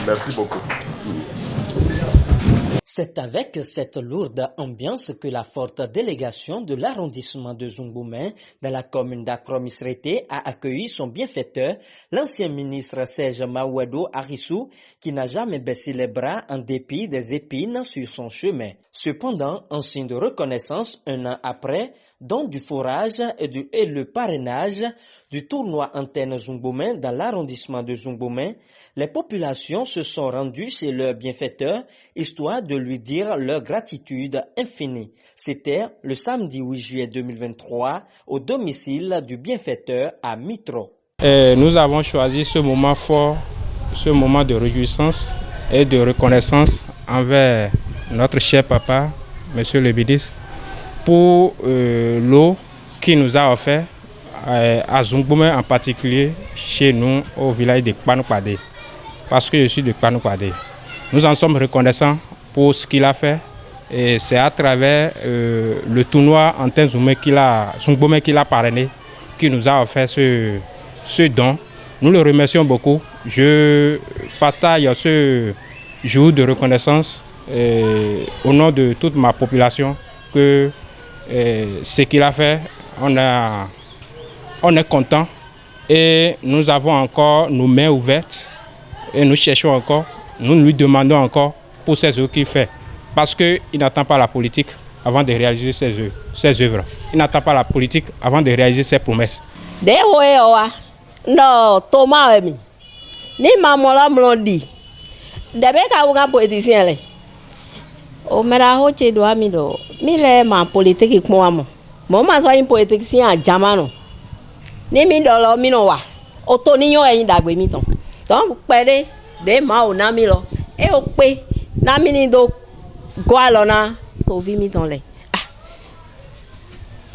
Merci beaucoup. C'est avec cette lourde ambiance que la forte délégation de l'arrondissement de Zungboumen dans la commune d'Akrom-Isreté a accueilli son bienfaiteur, l'ancien ministre Serge Maouedo Arissou, qui n'a jamais baissé les bras en dépit des épines sur son chemin. Cependant, en signe de reconnaissance, un an après, don du forage et le parrainage du tournoi Antenne Zungboumen dans l'arrondissement de Zungboumen, les populations se sont rendues chez leur bienfaiteur, histoire de lui dire leur gratitude infinie. C'était le samedi 8 juillet 2023 au domicile du bienfaiteur à Mitro. Nous avons choisi ce moment fort, ce moment de réjouissance et de reconnaissance envers notre cher papa, monsieur le ministre, pour l'eau qu'il nous a offert à Zungboumen en particulier, chez nous au village de Kpanoukpade, parce que je suis de Kpanoukpade. Nous en sommes reconnaissants pour ce qu'il a fait et c'est à travers le tournoi Antenne Zungboumen qu'il a parrainé, qu'il nous a offert ce don. Nous le remercions beaucoup. Je partage ce jour de reconnaissance au nom de toute ma population que ce qu'il a fait, on est content et nous avons encore nos mains ouvertes et nous cherchons encore, nous lui demandons encore pour ces œuvres qu'il fait. Parce qu'il n'attend pas la politique avant de réaliser ses œuvres. Il n'attend pas la politique avant de réaliser ses promesses. Non, Thomas, ni maman la mlondi. Debe ka unga politicien le. O mera ho che do ami do. Mi le ma politique ko amo. Mo ma so yin politicien a jamano. Ni mi do lo mi no wa. O to ni yo yin dagbe mi ton. Donc pere de ma o na mi lo. E o pe na mi ni do go alona to vi mi ton le. Ah.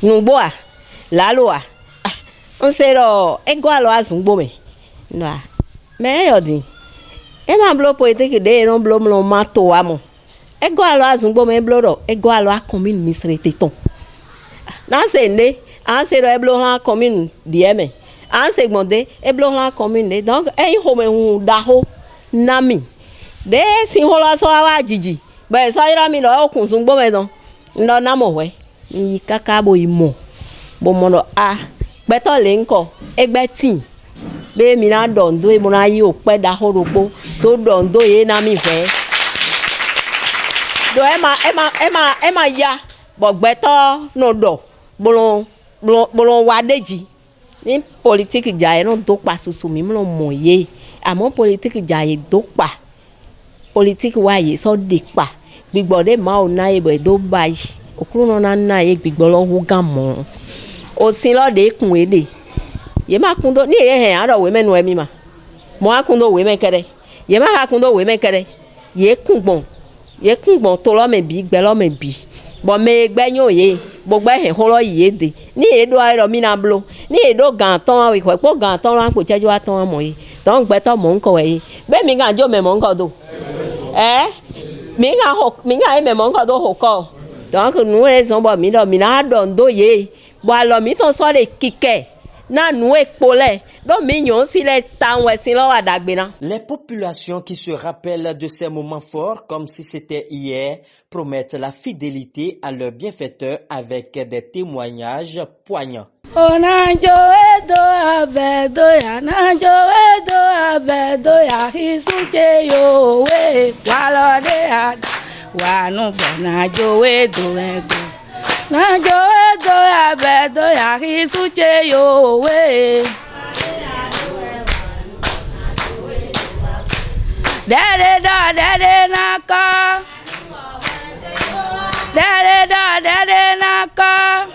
Nu boa. La loa. On sait là, égalo à Zungboumen. Non, mais yo dit, ma blo politique de non blo mlo mato amo. Égalo à Zungboumen blo égalo à commune Misreté ton. Dans c'est né, en c'est le blo la commune dieme. En seconde, blo la commune donc home daho nami. De si hola so awa jiji. Ben so ira mi lo o Zungboumen don. Non na mo we. Ni kaka bo imo. Bo mono a Beto lenko egbeti be mi na dondo e mo na yi ope da horogbo to dondo ye na mi fe do ema ya bo gbeto no do bolon wadeji ni politique ja e no do pa susu mi mo moye amo politique ja e do pa politique wa ye so de pa gbigbo de ma o na e bo do bayi okuru no na ye gbigbo lo hu gan mo o sin lo de kun ede ye ma kun do ni ye hen aro we menu emi ma mo akun do we men kere ye ma ka kun do we men kere ye kun gbon to lo me bi gbe lo me bi bo me gbe yan ye bo gbe hen ho lo ye de ni e do aro mi na blo ni e do gan ton we ko gan ton ran ko cheju aton mo ye don gbe to mo nko we be mi gan jo me mo nko do mi ga e me mo nko do ho ko donc nous les on bo mi na don do ye bo alo mi ton so le kike na nu ekpole do mi yon si le tan we sin lo adagbe na. Les populations qui se rappellent de ces moments forts comme si c'était hier promettent la fidélité à leur bienfaiteur avec des témoignages poignants. Ona joedo abedo ya na joedo abedo ya hisuje yo we walode ada wanu bona joedo ego na joedo abedo ya hisuje yo we dede da dede naka dede da dede naka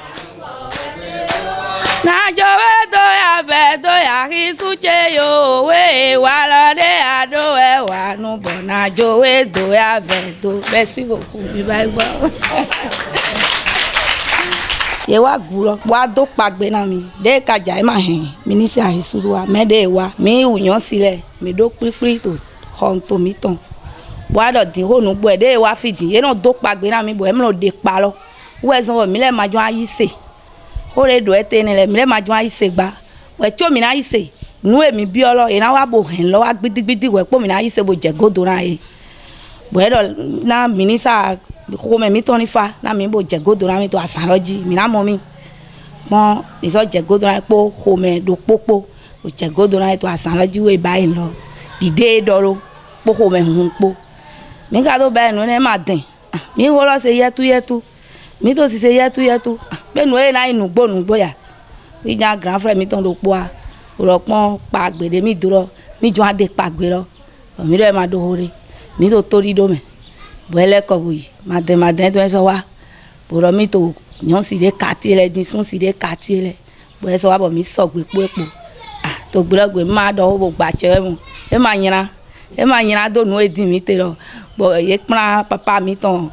na jowedo ya bedo ya hisuche yo we walade ado we wanu bona na joe do ya vedo. Merci beaucoup. Ye wa gulo wa do pagbe na mi de ka ja ma hen ministre Ahisuru wa me de wa mi uyan sile mi do pipri to hon to mi ton wa do din honu gbo de wa fidi ye no do pagbe na mi bo e mo de pa lo we so mi le majo ayise o le do ete ni le mi le majo ayise gba we cho mi na ayise nu e mi bi olo e na wa bo hen lo wa gbidigbidi we po mi na ayise bo je godo na e bo e do na minister ko me mi toni fa na mi bo je godo na mi to asanroji mi na mo mi mo mi so je godo na po ko me do popo o je godo na to asanroji we bayi lo dide doro po ko me hun po mi ka do ba nu ne ma den mi ho lo se yetu mi to si se yetu pe nu e na inu gbo ya wi ja grand frère mi ton do po a ro pon pa gbede mi duro mi jo ade pa gbe lo mi do e ma do hore mi to tori do me boele ko wi maden to so wa boro mi to nyon si de quartier le din sun si de quartier le bo so wa bo mi so gbe epo to gbe ma do bo gba che mu e ma nyina do nu edin mi te lo bo ye pran papa mi ton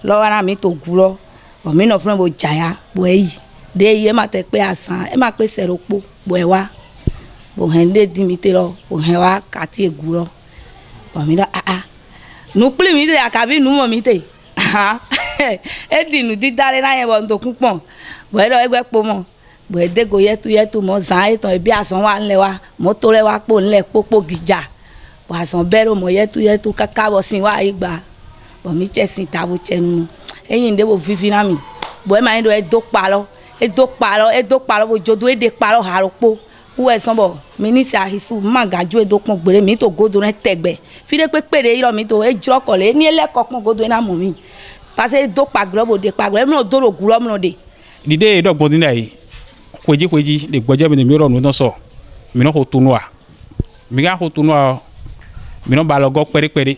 lo wa na mi to guro bo mi no fun bo jaya bo yi de ye ma te pe asan e ma pe seropo bo e wa bo hen de din mi te lo bo hen wa quartier guro bo mi do nu pli mi te akabi nu mo mi te e di nu di dare na yen bo ndo kunpon bo e do egbe po mo bo e de go yetu mo zan e ton e bi asan wa nle wa mo to le wa po nle popo gija bo asan bero mo yetu kaka bo sin wa igba bo mi chesin ta bo chenu eyin de bo fifi na mi bo e ma ndo e do palo bo jodo e de palo haropo uwe sombo ministre Ahisu magaju edokun gbere mi to godo re tegbe fi de pepere iro mi to ejro kole ni ele kokun godo na mo mi parce do pagro bo de pagro mi no do ro guro mi no de dide do gbodin dai kweji de gboje mi ro no so mi no ho tunwa mi ga ho tunwa mi no ba lo go pere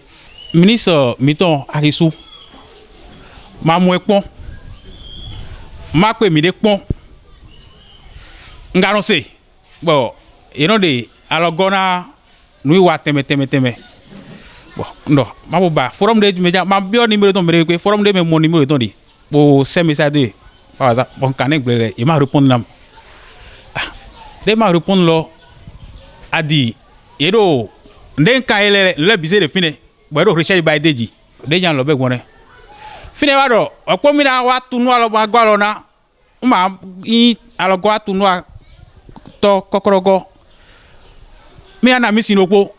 ministre mi ton Ahisu ma mu epon ma pe mi de pon ngaro se bon de alogona nui wa teme bon no ma bo ba forum de media ma bio numéro ton mere pe forum de me mon numéro ton di bo send message de par exemple bon kanek blele il m'a répondre nam de ma répondre lo a dit edo nden ka ele le bise de fine bo do recherche by deji de jan lo be gbon fine wa do opo mi na wa tunu alo ba gwa lo na ma i alogo atunu to kokorogo mi ana mi sinopo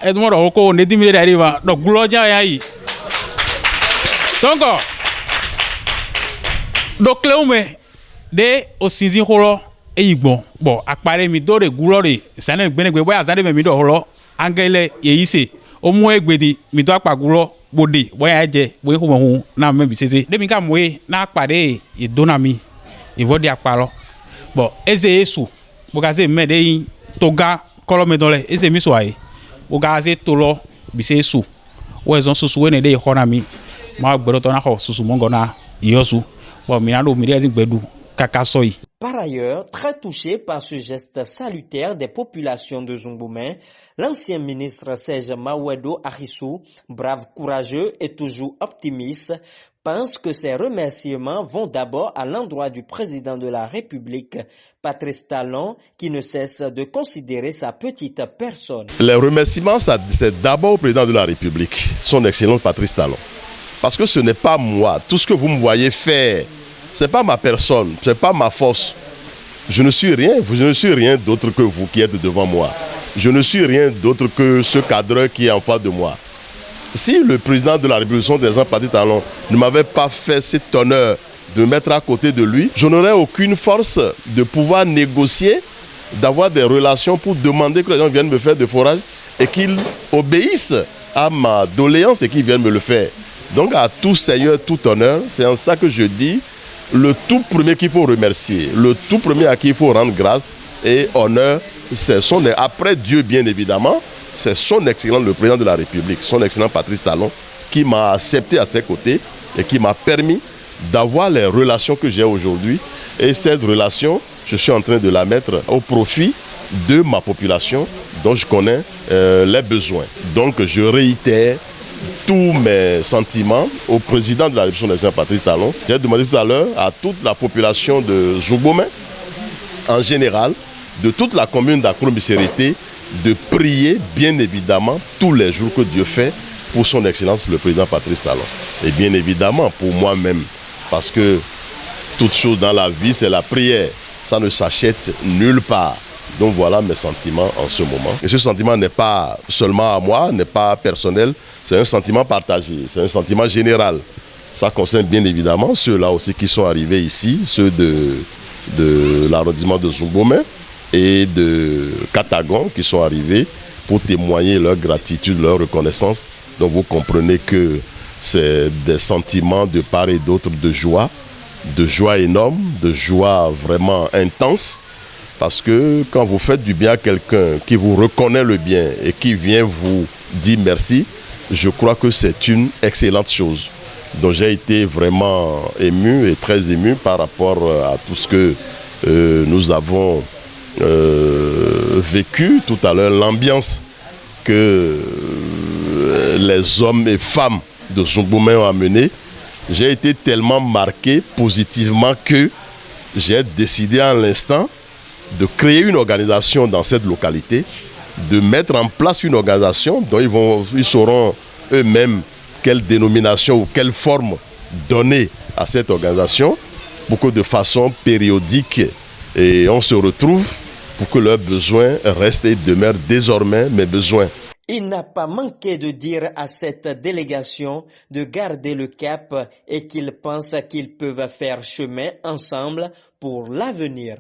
edmo ro ko ne dimire dari wa do guloja ya yi donc do cleume de osinzin horo eyigbon bo apare mi do re gulo re sane gbenegbe boya sane mi do horo angele yeyise o mu egbedi mi do apagulo bode boya je bo ko mo na me bi sese de mi ka moe na apare idona mi ivodi aparo bon eze yesu bogaze mede toga kolome dole eze mi so aye bogaze tolo bise yesu wo ezon susu we ne de hona mi ma gbero to na ho susu mongo na yosu bon mi na do mi de ezin gbedu kaka soyi. Par ailleurs, très touché par ce geste salutaire des populations de Zungboumen, l'ancien ministre Serge Mawedo Ahisu, brave, courageux et toujours optimiste, pense que ces remerciements vont d'abord à l'endroit du président de la République, Patrice Talon, qui ne cesse de considérer sa petite personne. Les remerciements, c'est d'abord au président de la République, son excellence Patrice Talon. Parce que ce n'est pas moi. Tout ce que vous me voyez faire, ce n'est pas ma personne, ce n'est pas ma force. Je ne suis rien d'autre que vous qui êtes devant moi. Je ne suis rien d'autre que ce cadreur qui est en face de moi. Si le président de la République, son excellence Patrice Talon, ne m'avait pas fait cet honneur de mettre à côté de lui, je n'aurais aucune force de pouvoir négocier, d'avoir des relations pour demander que les gens viennent me faire des forages et qu'ils obéissent à ma doléance et qu'ils viennent me le faire. Donc à tout seigneur, tout honneur, c'est en ça que je dis, le tout premier qu'il faut remercier, le tout premier à qui il faut rendre grâce et honneur, c'est après Dieu bien évidemment, c'est son excellence le président de la République, son excellence Patrice Talon, qui m'a accepté à ses côtés et qui m'a permis d'avoir les relations que j'ai aujourd'hui. Et cette relation, je suis en train de la mettre au profit de ma population, dont je connais les besoins. Donc je réitère tous mes sentiments au président de la République, des Patrice Talon. J'ai demandé tout à l'heure à toute la population de Zungbomè, en général, de toute la commune d'Akro-Missérété, de prier bien évidemment tous les jours que Dieu fait pour son Excellence le président Patrice Talon. Et bien évidemment pour moi-même, parce que toute chose dans la vie c'est la prière, ça ne s'achète nulle part. Donc voilà mes sentiments en ce moment. Et ce sentiment n'est pas seulement à moi, n'est pas personnel, c'est un sentiment partagé, c'est un sentiment général. Ça concerne bien évidemment ceux-là aussi qui sont arrivés ici, ceux de l'arrondissement de Zungbomè et de Katagon qui sont arrivés pour témoigner leur gratitude, leur reconnaissance. Donc vous comprenez que c'est des sentiments de part et d'autre de joie énorme, de joie vraiment intense. Parce que quand vous faites du bien à quelqu'un qui vous reconnaît le bien et qui vient vous dire merci, je crois que c'est une excellente chose. Donc j'ai été vraiment ému et très ému par rapport à tout ce que nous avons vécu tout à l'heure, l'ambiance que les hommes et femmes de Zungbomè ont amené. J'ai été tellement marqué positivement que j'ai décidé à l'instant de créer une organisation dans cette localité, de mettre en place une organisation dont ils sauront eux-mêmes quelle dénomination ou quelle forme donner à cette organisation pour que de façon périodique et on se retrouve pour que leurs besoins restent et demeurent désormais mes besoins. Il n'a pas manqué de dire à cette délégation de garder le cap et qu'ils pensent qu'ils peuvent faire chemin ensemble pour l'avenir.